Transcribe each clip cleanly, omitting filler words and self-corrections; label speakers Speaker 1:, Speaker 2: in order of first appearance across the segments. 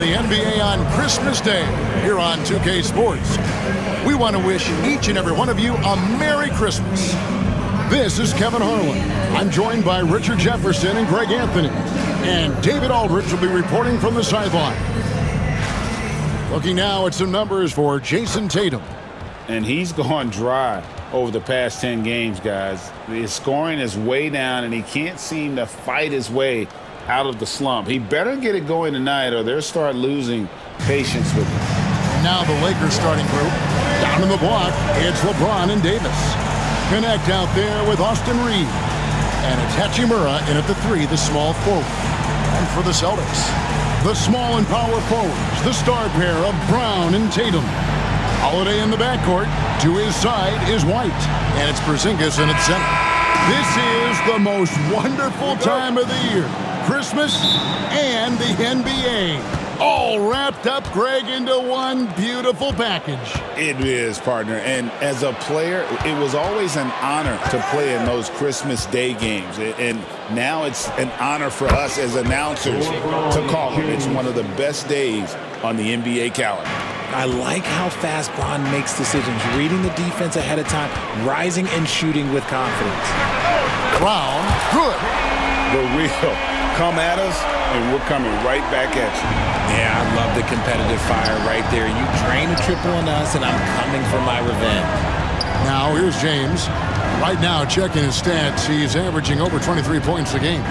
Speaker 1: The NBA on Christmas Day here on 2K Sports. We want to wish each and every one of you a Merry Christmas. This is Kevin Harlan. I'm joined by Richard Jefferson and Greg Anthony. And David Aldridge will be reporting from the sideline. Looking now at some numbers for Jason Tatum.
Speaker 2: And he's gone dry over the past 10 games, guys. His scoring is way down, and he can't seem to fight his way out of the slump. He better get it going tonight, or they'll start losing patience with him.
Speaker 1: And now the Lakers starting group. Down in the block, it's LeBron and Davis. Connect out there with Austin Reed. And it's Hachimura in at the 3, the small forward. And for the Celtics, the small and power forwards, the star pair of Brown and Tatum. Holiday in the backcourt. To his side is White. And it's Porzingis in at center. This is the most wonderful time of the year. Christmas and the NBA. All wrapped up, Greg, into one beautiful package.
Speaker 2: It is, partner. And as a player, it was always an honor to play in those Christmas Day games. And now it's an honor for us as announcers to call them. It's one of the best days on the NBA calendar.
Speaker 3: I like how fast Bron makes decisions, reading the defense ahead of time, rising and shooting with confidence.
Speaker 1: Brown, good.
Speaker 2: The real come at us, and we're coming right back at you.
Speaker 3: Yeah, I love the competitive fire right there. You drain a triple on us, and I'm coming for my revenge.
Speaker 1: Now here's James. Right now, checking his stats, he's averaging over 23 points a game.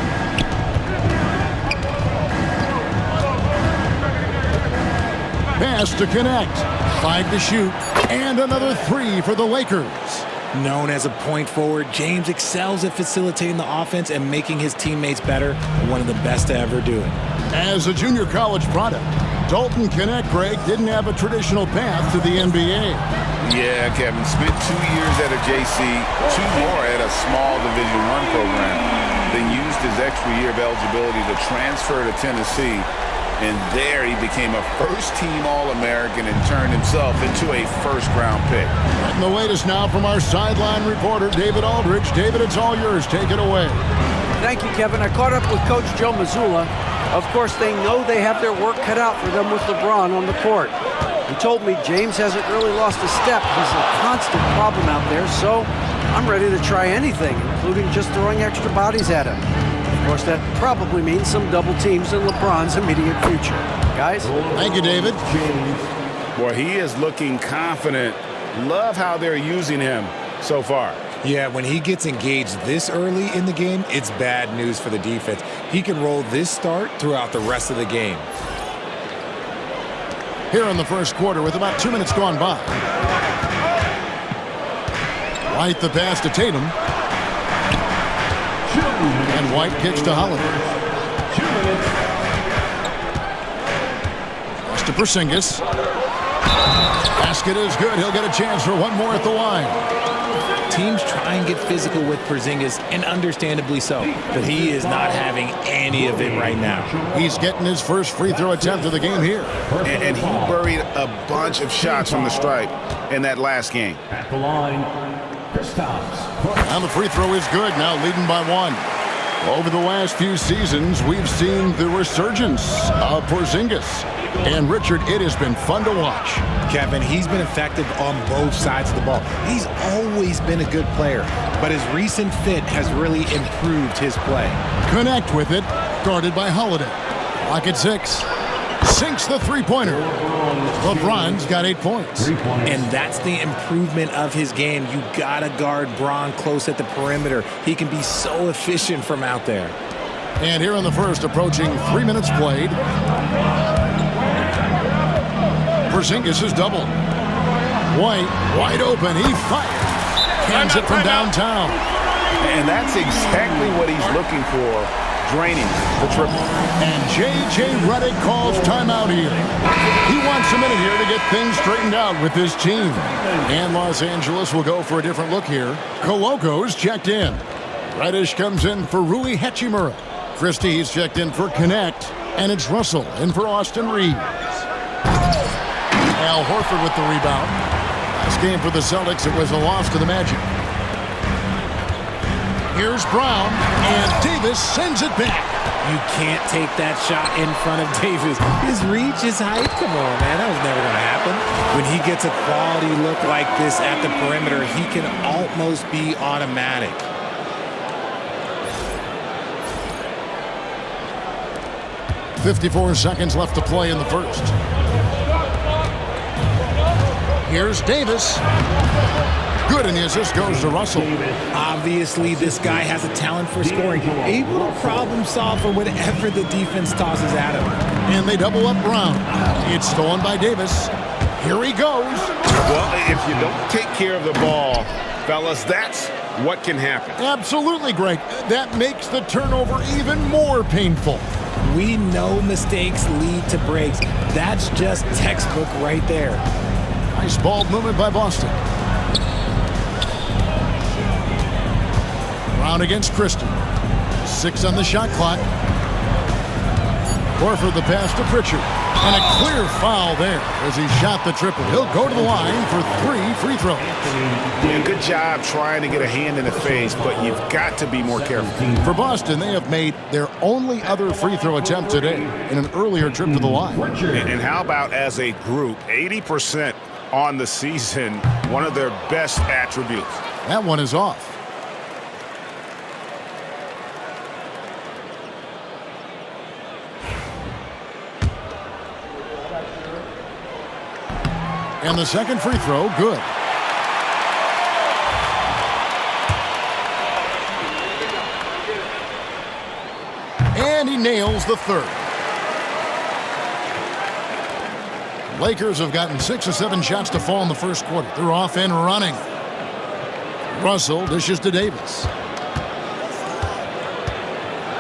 Speaker 1: Pass to connect. 5 to shoot. And another 3 for the Lakers.
Speaker 3: Known as a point forward, James excels at facilitating the offense and making his teammates better. One of the best to ever do it.
Speaker 1: As a junior college product, Dalton Connect, Greg, didn't have a traditional path to the NBA.
Speaker 2: Yeah, Kevin. Spent 2 years at a JC, 2 more at a small Division I program. Then used his extra year of eligibility to transfer to Tennessee. And there he became a first-team All-American and turned himself into a first-round pick.
Speaker 1: And the latest now from our sideline reporter, David Aldridge. David, it's all yours. Take it away.
Speaker 4: Thank you, Kevin. I caught up with Coach Joe Mazzulla. Of course, they know they have their work cut out for them with LeBron on the court. He told me James hasn't really lost a step. He's a constant problem out there, so I'm ready to try anything, including just throwing extra bodies at him. Of course, that probably means some double teams in LeBron's immediate future. Guys?
Speaker 1: Thank you, David.
Speaker 2: Well, he is looking confident. Love how they're using him so far.
Speaker 3: Yeah, when he gets engaged this early in the game, it's bad news for the defense. He can roll this start throughout the rest of the game.
Speaker 1: Here in the first quarter with about 2 minutes gone by. White the pass to Tatum. And White kicks to Holiday. Pass to Porzingis. Basket is good. He'll get a chance for one more at the line.
Speaker 3: Teams try and get physical with Porzingis, and understandably so. But he is not having any of it right now.
Speaker 1: He's getting his first free throw attempt of the game here.
Speaker 2: And he buried a bunch of shots from the stripe in that last game.
Speaker 5: At the line,
Speaker 1: And the free throw is good, now leading by 1. Over the last few seasons, we've seen the resurgence of Porzingis. And Richard, it has been fun to watch.
Speaker 3: Kevin, he's been effective on both sides of the ball. He's always been a good player, but his recent fit has really improved his play.
Speaker 1: Connect with it, guarded by Holiday. Clock at 6. Sinks the three-pointer. LeBron's got 8 points.
Speaker 3: And that's the improvement of his game. You gotta guard Bron close at the perimeter. He can be so efficient from out there.
Speaker 1: And here in the first, approaching 3 minutes played. Porzingis is doubled. White, wide open, he fires. Cans it from downtown.
Speaker 2: And that's exactly what he's looking for, draining the triple.
Speaker 1: And J.J. Redick calls timeout here. He wants a minute here to get things straightened out with his team. And Los Angeles will go for a different look here. Koloko's checked in. Reddish comes in for Rui Hachimura. Christie's checked in for Connect. And it's Russell in for Austin Reed. Al Horford with the rebound. Last game for the Celtics, it was a loss to the Magic. Here's Brown, and Davis sends it back.
Speaker 3: You can't take that shot in front of Davis. His reach, his height, come on, man. That was never going to happen. When he gets a quality look like this at the perimeter, he can almost be automatic.
Speaker 1: .54 seconds left to play in the first. Here's Davis. Good, and the assist goes to Russell.
Speaker 3: Obviously, this guy has a talent for scoring. Able to problem solve for whatever the defense tosses at him.
Speaker 1: And they double up Brown. It's stolen by Davis. Here he goes.
Speaker 2: Well, if you don't take care of the ball, fellas, that's what can happen.
Speaker 1: Absolutely, Greg. That makes the turnover even more painful.
Speaker 3: We know mistakes lead to breaks. That's just textbook right there.
Speaker 1: Nice ball movement by Boston. Brown against Christie. 6 on the shot clock. Horford the pass to Pritchard. And a clear foul there as he shot the triple. He'll go to the line for 3 free throws.
Speaker 2: Yeah, good job trying to get a hand in the face, but you've got to be more careful.
Speaker 1: For Boston, they have made their only other free throw attempt today in an earlier trip to the line.
Speaker 2: And how about as a group, 80% on the season, one of their best attributes.
Speaker 1: That one is off. And the second free throw, good. And he nails the third. Lakers have gotten 6 or 7 shots to fall in the first quarter. They're off and running. Russell dishes to Davis.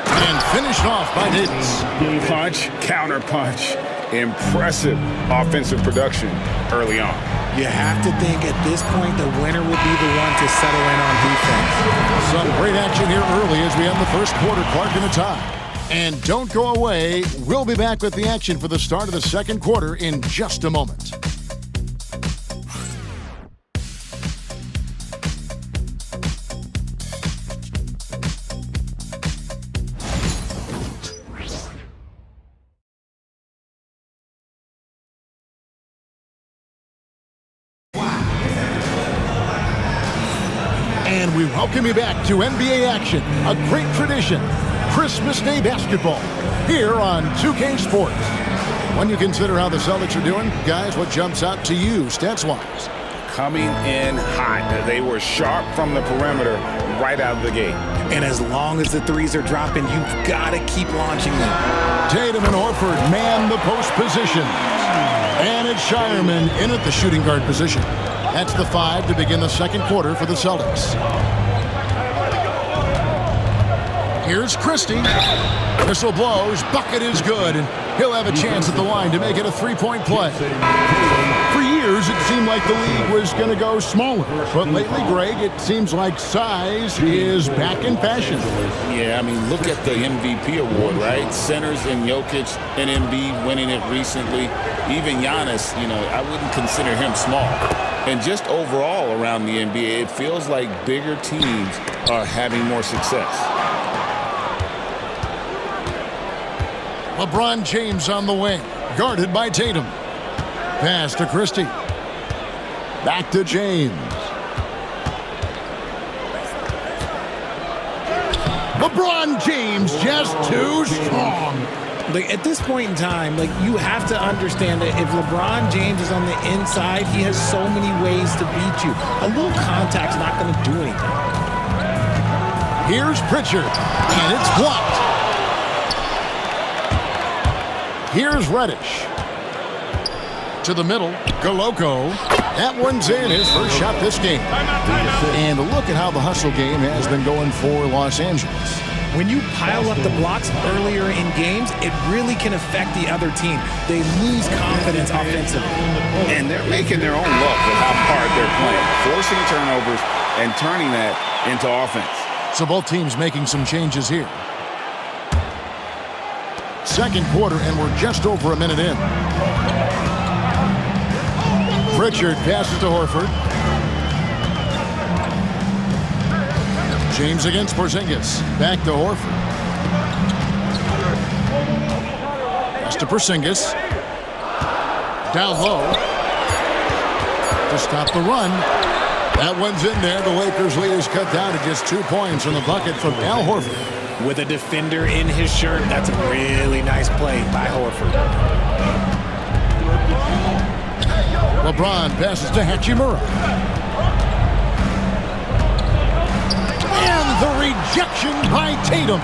Speaker 1: And finished off by Davis.
Speaker 2: Punch, counter punch. Impressive offensive production early on.
Speaker 3: You have to think at this point the winner will be the one to settle in on defense.
Speaker 1: Some great action here early as we end the first quarter. Clark in the tie. And don't go away. We'll be back with the action for the start of the second quarter in just a moment. And we welcome you back to NBA action, a great tradition, Christmas Day basketball, here on 2K Sports. When you consider how the Celtics are doing, guys, what jumps out to you stats-wise?
Speaker 2: Coming in hot. They were sharp from the perimeter right out of the gate.
Speaker 3: And as long as the threes are dropping, you've got to keep launching them.
Speaker 1: Tatum and Horford man the post position. And it's Shireman in at the shooting guard position. That's the 5 to begin the second quarter for the Celtics. Here's Christie. Whistle blows. Bucket is good. And he'll have a chance at the line to make it a 3-point play. For years, it seemed like the league was going to go smaller. But lately, Greg, it seems like size is back in fashion.
Speaker 2: Yeah, I mean, look at the MVP award, right? Centers and Jokic and Embiid winning it recently. Even Giannis, I wouldn't consider him small. And just overall around the NBA, it feels like bigger teams are having more success.
Speaker 1: LeBron James on the wing, guarded by Tatum. Pass to Christie. Back to James. LeBron James just too strong.
Speaker 3: At this point in time, you have to understand that if LeBron James is on the inside, he has so many ways to beat you. A little contact's not going to do anything.
Speaker 1: Here's Pritchard, and it's blocked. Here's Reddish. To the middle, Goloko. That one's in, his first shot this game. And look at how the hustle game has been going for Los Angeles.
Speaker 3: When you pile up the blocks earlier in games, it really can affect the other team. They lose confidence offensively.
Speaker 2: And they're making their own luck with how hard they're playing, forcing turnovers and turning that into offense.
Speaker 1: So both teams making some changes here. Second quarter, and we're just over a minute in. Pritchard passes to Horford. James against Porzingis. Back to Horford. to Porzingis. Down low. To stop the run. That one's in there. The Lakers lead is cut down to just 2 points on the bucket from Al Horford.
Speaker 3: With a defender in his shirt, that's a really nice play by Horford.
Speaker 1: LeBron passes to Hachimura. And the rejection by Tatum.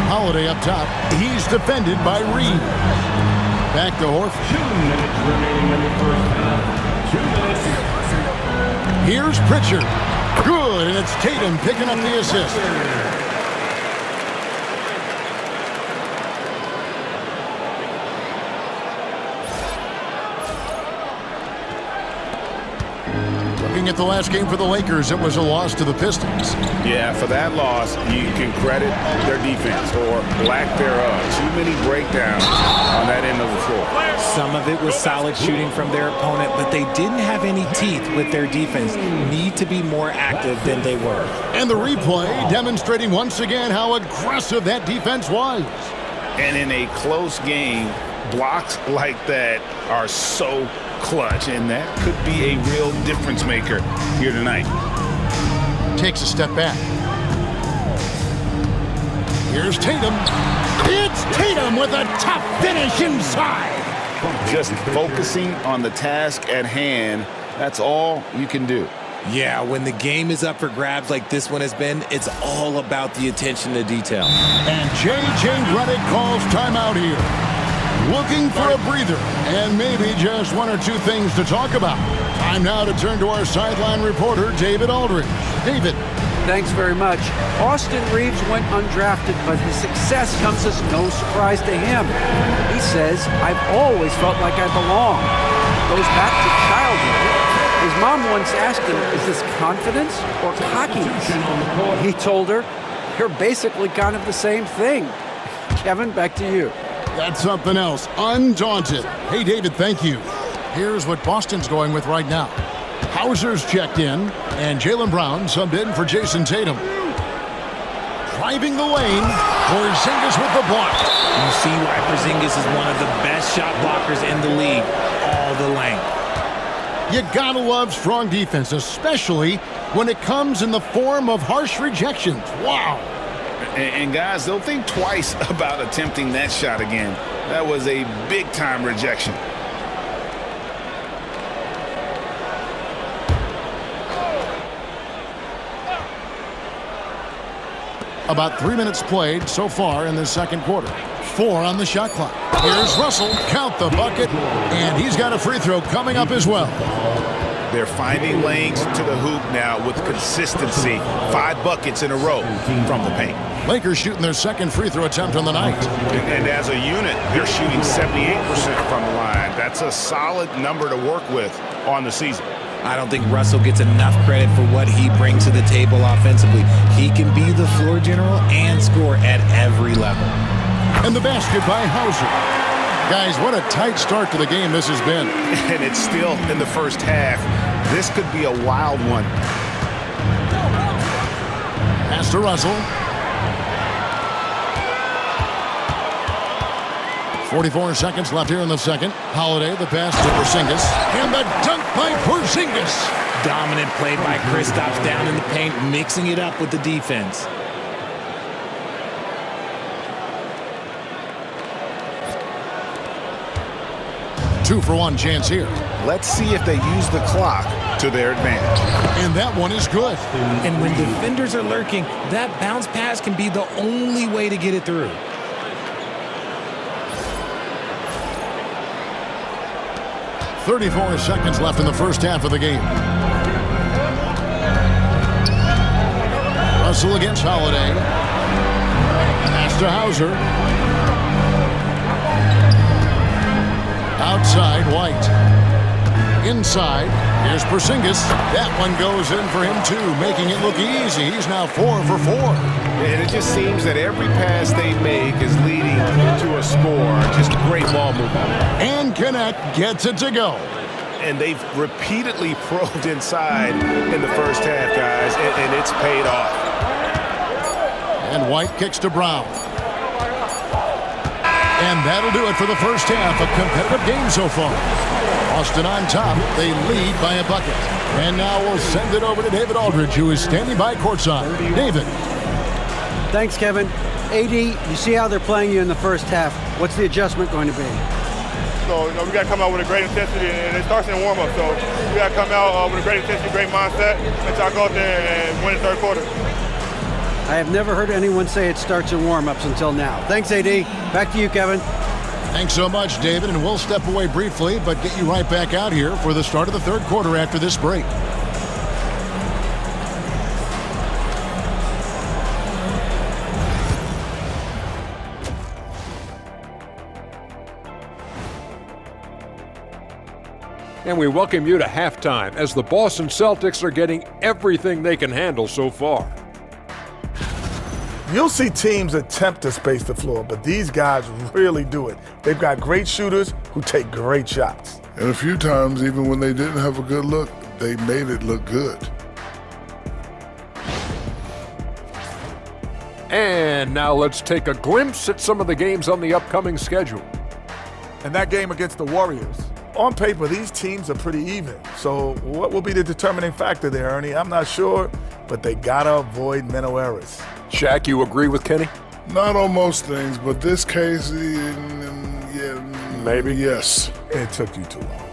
Speaker 1: Holiday up top. He's defended by Reed. Back to Horford.
Speaker 5: 2 minutes remaining in the first half. 2 minutes.
Speaker 1: Here's Pritchard. Good, and it's Tatum picking up the assist. Looking at the last game for the Lakers, it was a loss to the Pistons.
Speaker 2: Yeah, for that loss, you can credit their defense or lack thereof. Too many breakdowns on that end of the floor.
Speaker 3: Some of it was solid shooting from their opponent, but they didn't have any teeth with their defense. Need to be more active than they were.
Speaker 1: And the replay demonstrating once again how aggressive that defense was.
Speaker 2: And in a close game, blocks like that are so clutch, and that could be a real difference maker here tonight.
Speaker 1: Takes a step back. Here's Tatum. It's Tatum with a tough finish inside.
Speaker 2: Just focusing on the task at hand, that's all you can do.
Speaker 3: Yeah, when the game is up for grabs like this one has been, it's all about the attention to detail.
Speaker 1: And J.J. Redick calls timeout here. Looking for a breather and maybe just 1 or 2 things to talk about. Time now to turn to our sideline reporter, David Aldridge. David.
Speaker 4: Thanks very much. Austin Reeves went undrafted, but his success comes as no surprise to him. He says, I've always felt like I belong. Goes back to childhood. His mom once asked him, is this confidence or cockiness? He told her, you're basically kind of the same thing. Kevin, back to you.
Speaker 1: That's something else. Undaunted. Hey, David, thank you. Here's what Boston's going with right now. Hauser's checked in, and Jaylen Brown subbed in for Jason Tatum. Driving the lane, Porzingis with the block.
Speaker 3: You see why Porzingis is one of the best shot blockers in the league. All the length.
Speaker 1: You gotta love strong defense, especially when it comes in the form of harsh rejections. Wow.
Speaker 2: And guys, they'll think twice about attempting that shot again. That was a big-time rejection.
Speaker 1: About 3 minutes played so far in the second quarter. 4 on the shot clock. Here's Russell. Count the bucket. And he's got a free throw coming up as well.
Speaker 2: They're finding lanes to the hoop now with consistency. 5 buckets in a row from the paint.
Speaker 1: Lakers shooting their second free throw attempt on the night.
Speaker 2: And as a unit, they're shooting 78% from the line. That's a solid number to work with on the season.
Speaker 3: I don't think Russell gets enough credit for what he brings to the table offensively. He can be the floor general and score at every level.
Speaker 1: And the basket by Hauser. Guys, what a tight start to the game this has been.
Speaker 2: And it's still in the first half. This could be a wild one.
Speaker 1: Pass to Russell. 44 seconds left here in the second. Holiday, the pass to Porzingis. And the dunk by Porzingis.
Speaker 3: Dominant play by Kristaps down in the paint, mixing it up with the defense.
Speaker 1: Two for one chance here.
Speaker 2: Let's see if they use the clock to their advantage.
Speaker 1: And that one is good.
Speaker 3: And when defenders are lurking, that bounce pass can be the only way to get it through.
Speaker 1: .34 seconds left in the first half of the game. Russell against Holiday. Pass to Hauser. Outside, White. Inside, here's Porzingis. That one goes in for him too, making it look easy. He's now 4 for 4.
Speaker 2: And it just seems that every pass they make is leading to a score. Just great ball movement.
Speaker 1: And Connect gets it to go.
Speaker 2: And they've repeatedly probed inside in the first half, guys, and it's paid off.
Speaker 1: And White kicks to Brown. And that'll do it for the first half. A competitive game so far. Boston on top. They lead by a bucket. And now we'll send it over to David Aldridge, who is standing by courtside. David.
Speaker 4: Thanks, Kevin. AD, you see how they're playing you in the first half. What's the adjustment going to be?
Speaker 6: So, we got to come out with a great intensity, and it starts in warm-up. So, we got to come out with a great intensity, great mindset, and try to go out there and win the third quarter.
Speaker 4: I have never heard anyone say it starts in warm-ups until now. Thanks, AD. Back to you, Kevin.
Speaker 1: Thanks so much, David, and we'll step away briefly, but get you right back out here for the start of the third quarter after this break.
Speaker 7: And we welcome you to halftime as the Boston Celtics are getting everything they can handle so far.
Speaker 8: You'll see teams attempt to space the floor, but these guys really do it. They've got great shooters who take great shots.
Speaker 9: And a few times, even when they didn't have a good look, they made it look good.
Speaker 7: And now let's take a glimpse at some of the games on the upcoming schedule.
Speaker 8: And that game against the Warriors. On paper, these teams are pretty even. So what will be the determining factor there, Ernie? I'm not sure, but they gotta avoid mental errors.
Speaker 7: Shaq, you agree with Kenny?
Speaker 9: Not on most things, but this case, yeah,
Speaker 7: Maybe.
Speaker 9: Yes.
Speaker 8: It took you too long.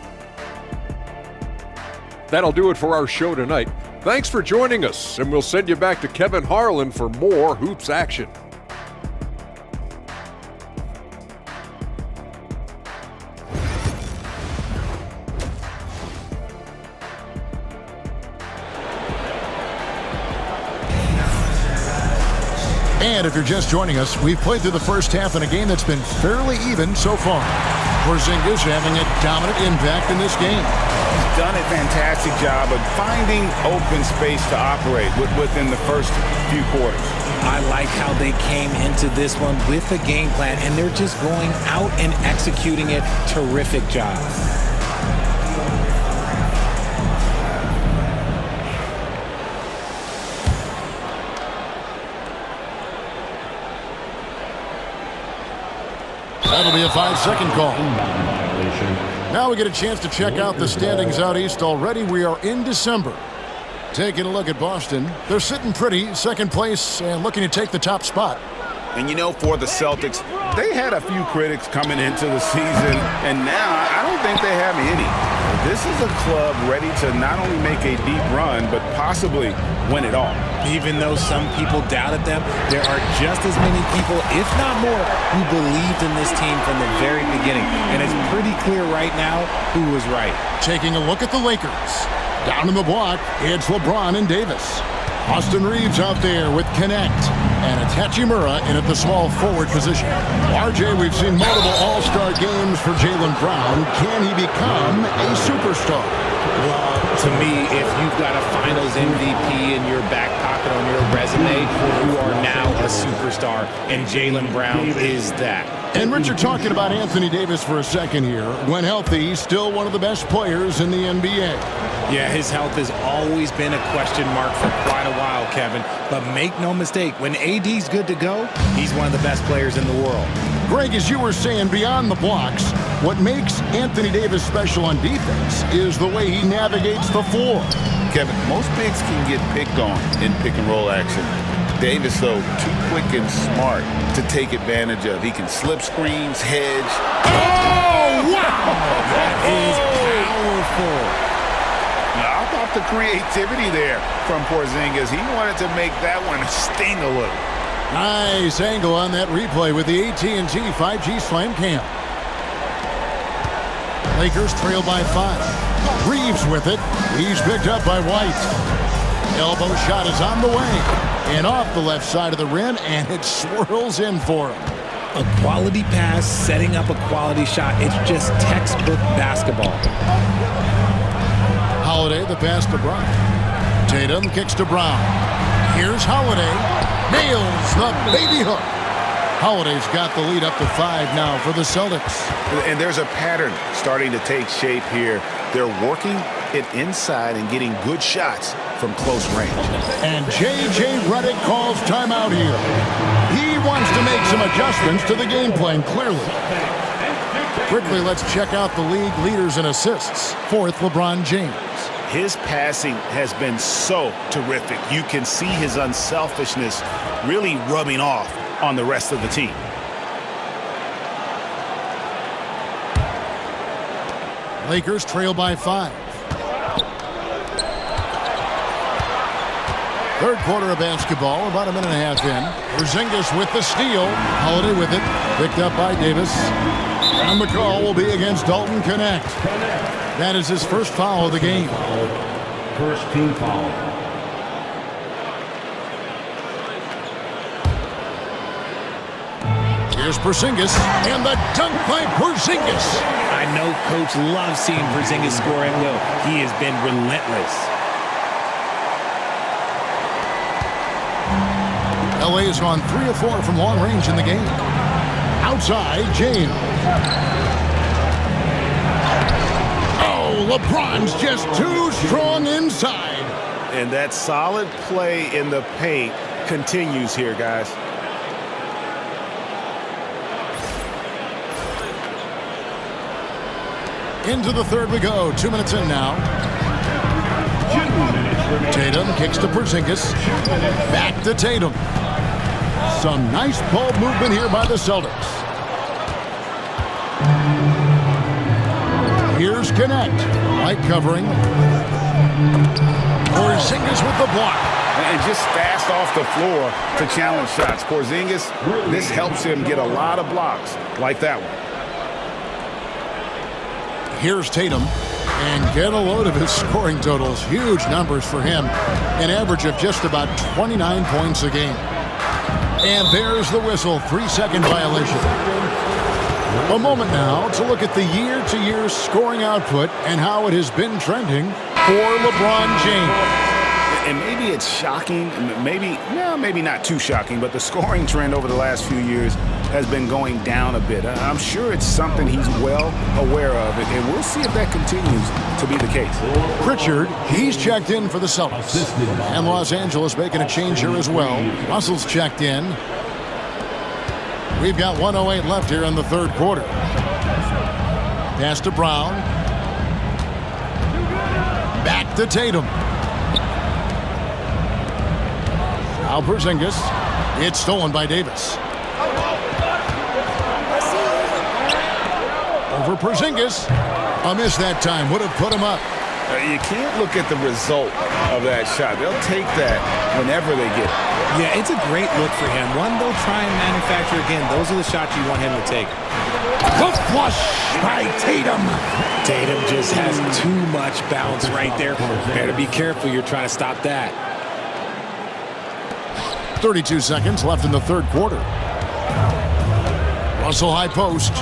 Speaker 7: That'll do it for our show tonight. Thanks for joining us, and we'll send you back to Kevin Harlan for more Hoops action.
Speaker 1: And if you're just joining us, we've played through the first half in a game that's been fairly even so far. Porzingis having a dominant impact in this game.
Speaker 2: He's done a fantastic job of finding open space to operate within the first few quarters.
Speaker 3: I like how they came into this one with a game plan, and they're just going out and executing it. Terrific job.
Speaker 1: That'll be a 5-second call. Now we get a chance to check out the standings out east already. We are in December. Taking a look at Boston. They're sitting pretty, second place, and looking to take the top spot.
Speaker 2: And for the Celtics, they had a few critics coming into the season, and now I don't think they have any. This is a club ready to not only make a deep run, but possibly win it all.
Speaker 3: Even though some people doubted them, there are just as many people, if not more, who believed in this team from the very beginning. And it's pretty clear right now who was right.
Speaker 1: Taking a look at the Lakers. Down in the block, it's LeBron and Davis. Austin Reeves out there with Connect. And it's Hachimura in at the small forward position. RJ, we've seen multiple all-star games for Jaylen Brown. Can he become a superstar?
Speaker 3: Well, to me, if you've got a Finals MVP in your back pocket on your resume, you are now a superstar, and Jaylen Brown is that.
Speaker 1: And Richard, talking about Anthony Davis for a second here. When healthy, he's still one of the best players in the NBA.
Speaker 3: Yeah, his health has always been a question mark for quite a while, Kevin. But make no mistake, when AD's good to go, he's one of the best players in the world.
Speaker 1: Greg, as you were saying, beyond the blocks, what makes Anthony Davis special on defense is the way he navigates the floor.
Speaker 2: Kevin, most bigs can get picked on in pick-and-roll action. Davis, though, too quick and smart to take advantage of. He can slip screens, hedge.
Speaker 1: Oh, wow!
Speaker 3: That is powerful.
Speaker 2: Now, I thought the creativity there from Porzingis. He wanted to make that one sting a little.
Speaker 1: Nice angle on that replay with the AT&T 5G Slam Cam. Lakers trail by 5. Reeves with it. He's picked up by White. Elbow shot is on the way. And off the left side of the rim, and it swirls in for him.
Speaker 3: A quality pass, setting up a quality shot. It's just textbook basketball.
Speaker 1: Holiday, the pass to Brown. Tatum kicks to Brown. Here's Holiday. Nails the baby hook. Holiday's got the lead up to 5 now for the Celtics.
Speaker 2: And there's a pattern starting to take shape here. They're working it inside and getting good shots from close range.
Speaker 1: And J.J. Redick calls timeout here. He wants to make some adjustments to the game plan, clearly. Quickly, let's check out the league leaders in assists. Fourth, LeBron James.
Speaker 2: His passing has been so terrific. You can see his unselfishness really rubbing off on the rest of the team.
Speaker 1: Lakers trail by 5. Third quarter of basketball, about a minute and a half in. Porzingis with the steal. Holiday with it. Picked up by Davis. And the call will be against Dalton Connect. That is his first foul of the game.
Speaker 5: First team foul.
Speaker 1: Here's Porzingis, and the dunk by Porzingis.
Speaker 3: I know Coach loves seeing Porzingis score and go. He has been relentless.
Speaker 1: LA has gone 3 of 4 from long range in the game. Outside, James. Oh, LeBron's just too strong inside.
Speaker 2: And that solid play in the paint continues here, guys.
Speaker 1: Into the third we go. 2 minutes in now. Tatum kicks to Porzingis. Back to Tatum. Some nice ball movement here by the Celtics. Here's Connect. Light covering. Porzingis with the block.
Speaker 2: And just fast off the floor to challenge shots. Porzingis, this helps him get a lot of blocks like that one.
Speaker 1: Here's Tatum. And get a load of his scoring totals. Huge numbers for him. An average of just about 29 points a game. And there's the whistle. 3-second violation. A moment now to look at the year-to-year scoring output and how it has been trending for LeBron James.
Speaker 2: And maybe it's shocking, maybe not too shocking, but the scoring trend over the last few years has been going down a bit. I'm sure it's something he's well aware of, and we'll see if that continues to be the case.
Speaker 1: Pritchard, he's checked in for the Celtics. And Los Angeles making a change here as well. Russell's checked in. We've got 1:08 left here in the third quarter. Pass to Brown. Back to Tatum. Now Porzingis. It's stolen by Davis. Over Porzingis. A miss that time. Would have put him up.
Speaker 2: You can't look at the result of that shot. They'll take that whenever they get it.
Speaker 3: Yeah, it's a great look for him. One they'll try and manufacture again. Those are the shots you want him to take.
Speaker 1: The flush by Tatum.
Speaker 3: Tatum just has too much bounce right there. Better be careful. You're trying to stop that.
Speaker 1: 32 seconds left in the third quarter. Russell high post.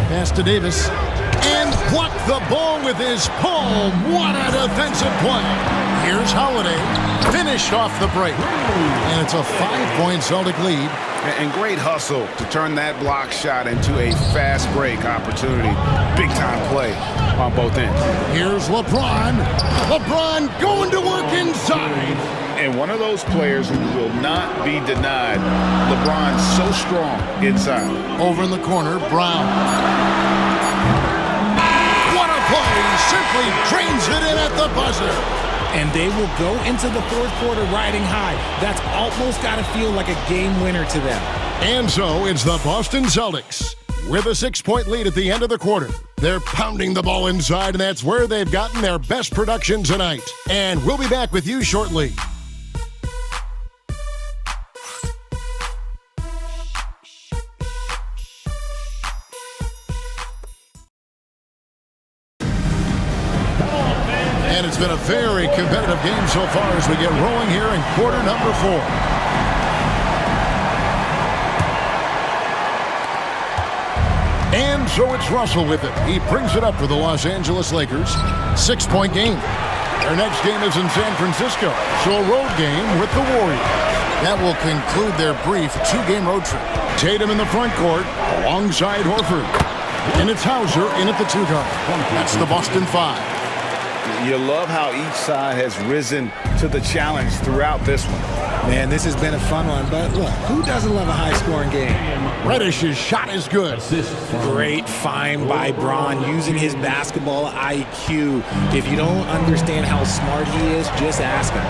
Speaker 1: Pass to Davis. And blocked the ball with his palm. What a defensive play. Here's Holiday. Finished off the break. And it's a 5-point Celtic lead.
Speaker 2: And great hustle to turn that block shot into a fast break opportunity. Big time play on both ends.
Speaker 1: Here's LeBron. LeBron going to work inside.
Speaker 2: And one of those players who will not be denied. LeBron's so strong inside.
Speaker 1: Over in the corner, Brown. What a play. Simply drains it in at the buzzer.
Speaker 3: And they will go into the fourth quarter riding high. That's almost got to feel like a game winner to them.
Speaker 1: And so it's the Boston Celtics with a 6-point lead at the end of the quarter. They're pounding the ball inside, and that's where they've gotten their best production tonight. And we'll be back with you shortly. And it's been a very competitive game so far as we get rolling here in quarter number 4. And so it's Russell with it. He brings it up for the Los Angeles Lakers. 6-point game. Their next game is in San Francisco, so a road game with the Warriors. That will conclude their brief 2-game road trip. Tatum in the front court alongside Horford. And it's Hauser in at the 2 guard. That's the Boston 5.
Speaker 2: You love how each side has risen to the challenge throughout this one.
Speaker 3: Man, this has been a fun one, but look, who doesn't love a high-scoring game?
Speaker 1: Reddish's shot is good.
Speaker 3: Great find by Braun using his basketball IQ. If you don't understand how smart he is, just ask him.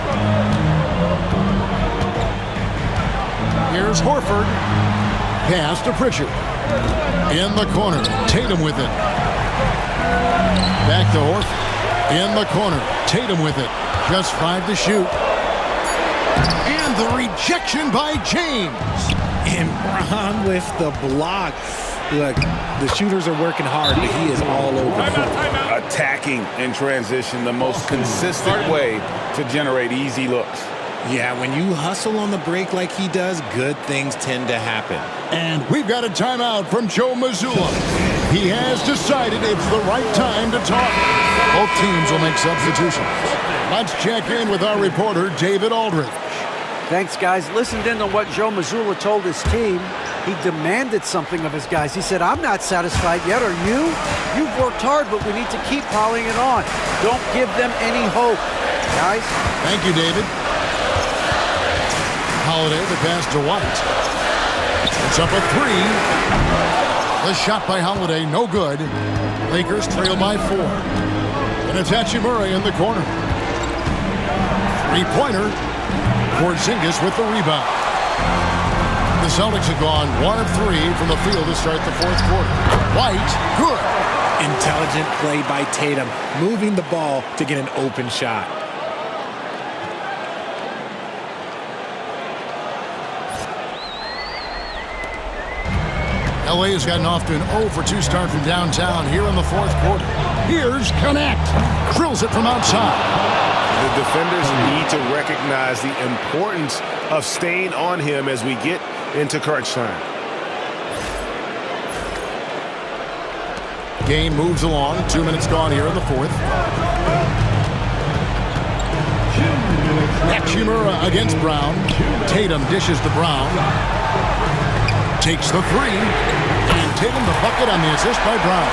Speaker 1: Here's Horford. Pass to Pritchard. In the corner. Tatum with it. Back to Horford. In the corner. Tatum with it. Just 5 to shoot. And the rejection by James.
Speaker 3: And Braun with the block. Look, the shooters are working hard, but he is all over.
Speaker 2: Attacking in transition, the most consistent way to generate easy looks.
Speaker 3: Yeah, when you hustle on the break like he does, good things tend to happen.
Speaker 1: And we've got a timeout from Joe Mazzulla. He has decided it's the right time to talk. Both teams will make substitutions. Let's check in with our reporter, David Aldridge.
Speaker 4: Thanks, guys. Listened in on what Joe Mazzulla told his team. He demanded something of his guys. He said, I'm not satisfied yet, are you? You've worked hard, but we need to keep piling it on. Don't give them any hope. Guys?
Speaker 1: Thank you, David. Holiday, the pass to White. It's up a 3. The shot by Holiday, no good. Lakers trail by 4. And it's Hachimura in the corner. 3-pointer. Porzingis with the rebound. The Celtics have gone 1 of 3 from the field to start the 4th quarter. White, good.
Speaker 3: Intelligent play by Tatum, moving the ball to get an open shot.
Speaker 1: LA has gotten off to an 0 for 2 start from downtown here in the 4th quarter. Here's Connect. Drills it from outside.
Speaker 10: The defenders need to recognize the importance of staying on him as we get into crunch time.
Speaker 1: Game moves along. 2 minutes gone here in the 4th. Hachimura against Brown. Tatum dishes to Brown. Takes the 3. And Tatum the bucket on the assist by Brown.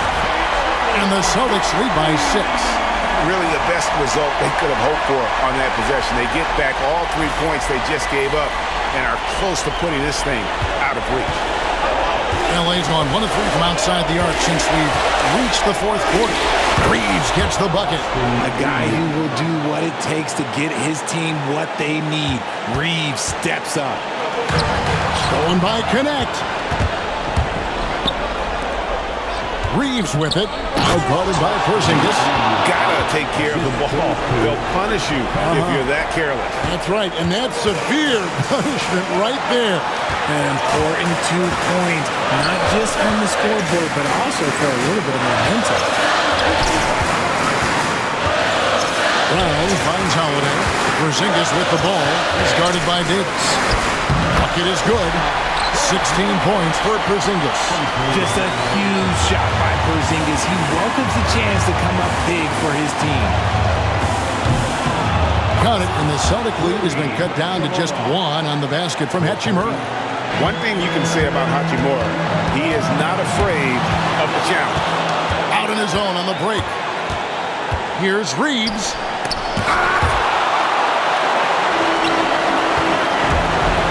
Speaker 1: And the Celtics lead by 6.
Speaker 2: Really the best result they could have hoped for on that possession. They get back all 3 points they just gave up and are close to putting this thing out of reach.
Speaker 1: LA's gone 1 of 3 from outside the arc since we've reached the 4th quarter. Reeves gets the bucket.
Speaker 3: A guy who will do what it takes to get his team what they need. Reeves steps up.
Speaker 1: Stolen by Connect. Reeves with it. Outguarded by Porzingis.
Speaker 2: Gotta take care of the ball. They'll punish you if you're that careless.
Speaker 1: That's right, and that's severe punishment right there.
Speaker 3: An important 2 points, not just on the scoreboard, but also for a little bit of momentum.
Speaker 1: Brown finds Holiday. Porzingis with the ball. He's guarded by Davis. Bucket is good. 16 points for Porzingis.
Speaker 3: Just a huge shot by Porzingis. He welcomes the chance to come up big for his team.
Speaker 1: Got it, and the Celtic lead has been cut down to just 1 on the basket from Hachimura.
Speaker 2: One thing you can say about Hachimura, he is not afraid of the challenge.
Speaker 1: Out in his own on the break. Here's Reeves.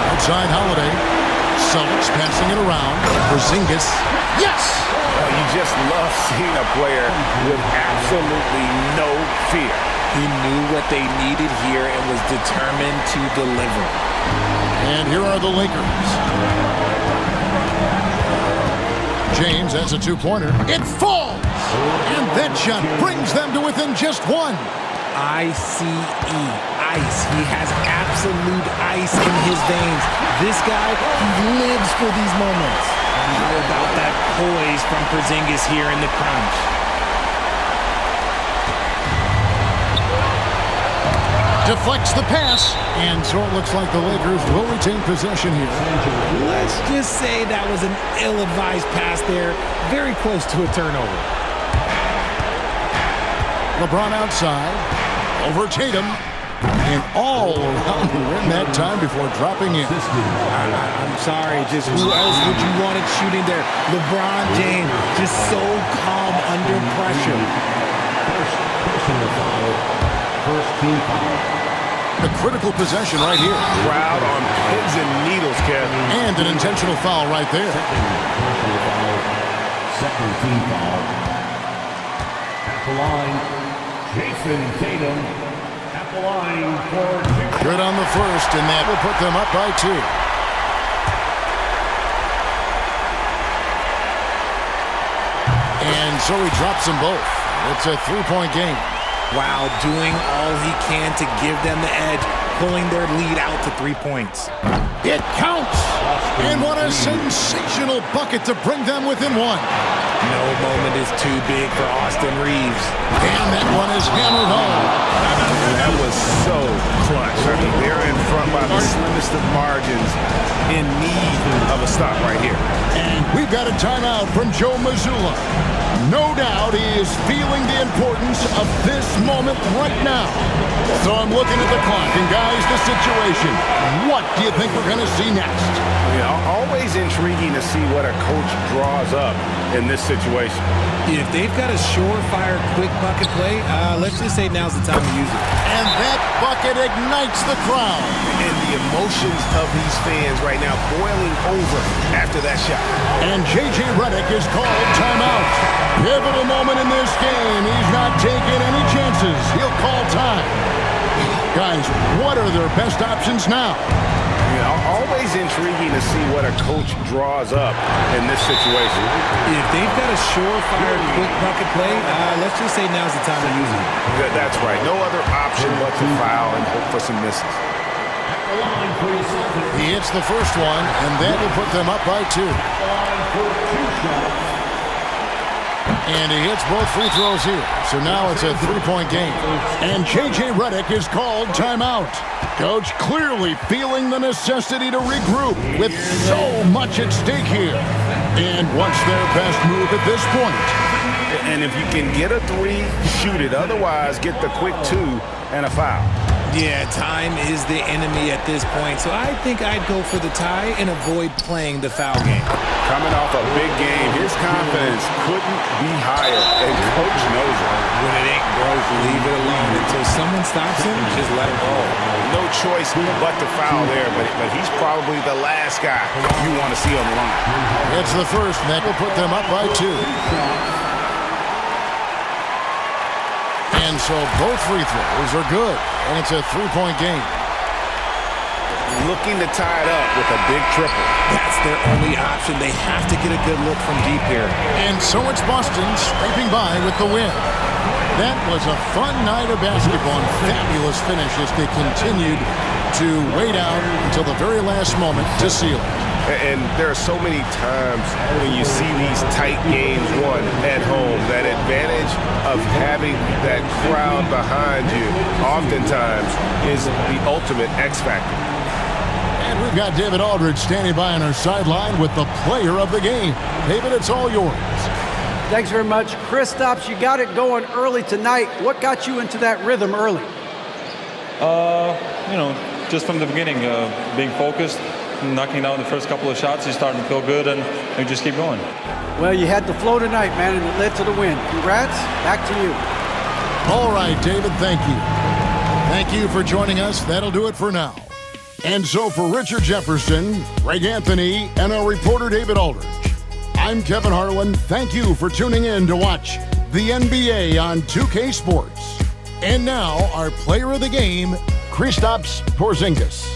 Speaker 1: Outside Holiday. Celtics passing it around. Porzingis. Yes!
Speaker 2: You just love seeing a player with absolutely no fear.
Speaker 3: He knew what they needed here and was determined to deliver.
Speaker 1: And here are the Lakers. James has a 2-pointer. It falls! And that shot brings them to within just 1.
Speaker 3: ICE. Ice. He has absolute ice in his veins. This guy, he lives for these moments. How about that poise from Porzingis here in the crunch?
Speaker 1: Deflects the pass, and so it looks like the Lakers will retain possession here.
Speaker 3: Let's just say that was an ill-advised pass there. Very close to a turnover.
Speaker 1: LeBron outside. Over Tatum. And all around the rim that time before dropping in.
Speaker 3: I'm sorry, just who else would you want it shooting there? LeBron James, just so calm under pressure.
Speaker 5: First personal foul. First team foul.
Speaker 1: A critical possession right here.
Speaker 10: Crowd on pins and needles, Kevin.
Speaker 1: And an intentional foul right there.
Speaker 5: Personal foul. Second team foul. At the line, Jason Tatum. At the line for two.
Speaker 1: Good on the first, and that will put them up by 2. And so he drops them both. It's a 3-point game.
Speaker 3: Wow, doing all he can to give them the edge, pulling their lead out to 3 points.
Speaker 1: It counts! And what a sensational bucket to bring them within 1.
Speaker 3: No moment is too big for Austin Reeves.
Speaker 1: And that one is hammered home.
Speaker 10: That was so clutch. I mean, they're in front by the slimmest of margins, in need of a stop right here.
Speaker 1: And we've got a timeout from Joe Mazzulla. No doubt he is feeling the importance of this moment right now. So I'm looking at the clock, and guys, the situation. What do you think we're going to see next?
Speaker 10: Yeah, always intriguing to see what a coach draws up in this situation.
Speaker 3: If they've got a surefire quick bucket play, let's just say now's the time to use it.
Speaker 1: And that bucket ignites the crowd.
Speaker 10: And the emotions of these fans right now boiling over after that shot.
Speaker 1: And J.J. Redick is called timeout. Pivotal moment in this game. He's not taking any chances. He'll call time. Guys, what are their best options now?
Speaker 10: Yeah, always intriguing to see what a coach draws up in this situation.
Speaker 3: If they've got a surefire quick bucket play, let's just say now's the time to use it.
Speaker 10: That's right. No other option but to foul and hope for some misses.
Speaker 5: At the line for the Celtics.
Speaker 1: He hits the first one, and that will put them up by 2.
Speaker 5: At the line for 2 shots.
Speaker 1: And he hits both free throws here. So now it's a 3-point game. And J.J. Redick is called timeout. Coach clearly feeling the necessity to regroup with so much at stake here. And what's their best move at this point?
Speaker 10: And if you can get a 3, shoot it. Otherwise, get the quick 2 and a foul.
Speaker 3: Yeah, time is the enemy at this point, so I think I'd go for the tie and avoid playing the foul game.
Speaker 10: Coming off a big game, his confidence couldn't be higher, and coach knows it.
Speaker 3: When it ain't broke, leave it alone. Until someone stops him, just let it roll.
Speaker 10: No choice but to foul there, but he's probably the last guy you want to see on the line.
Speaker 1: It's the first, and that will put them up by 2. And so both free throws are good, and it's a 3-point game.
Speaker 10: Looking to tie it up with a big triple.
Speaker 3: That's their only option. They have to get a good look from deep here.
Speaker 1: And so it's Boston scraping by with the win. That was a fun night of basketball and fabulous finish as they continued to wait out until the very last moment to seal it.
Speaker 10: And there are so many times when you see these tight games won at home, that advantage of having that crowd behind you oftentimes is the ultimate X factor.
Speaker 1: And we've got David Aldridge standing by on our sideline with the player of the game. David, it's all yours.
Speaker 4: Thanks very much. Kristaps, you got it going early tonight. What got you into that rhythm early?
Speaker 11: Just from the beginning, being focused, knocking down the first couple of shots, you're starting to feel good, and you just keep going.
Speaker 4: Well, you had the flow tonight, man, and it led to the win. Congrats. Back to you.
Speaker 1: All right, David, thank you. Thank you for joining us. That'll do it for now. And so for Richard Jefferson, Greg Anthony, and our reporter David Aldridge, I'm Kevin Harlan. Thank you for tuning in to watch the NBA on 2K Sports. And now, our player of the game, Kristaps Porzingis.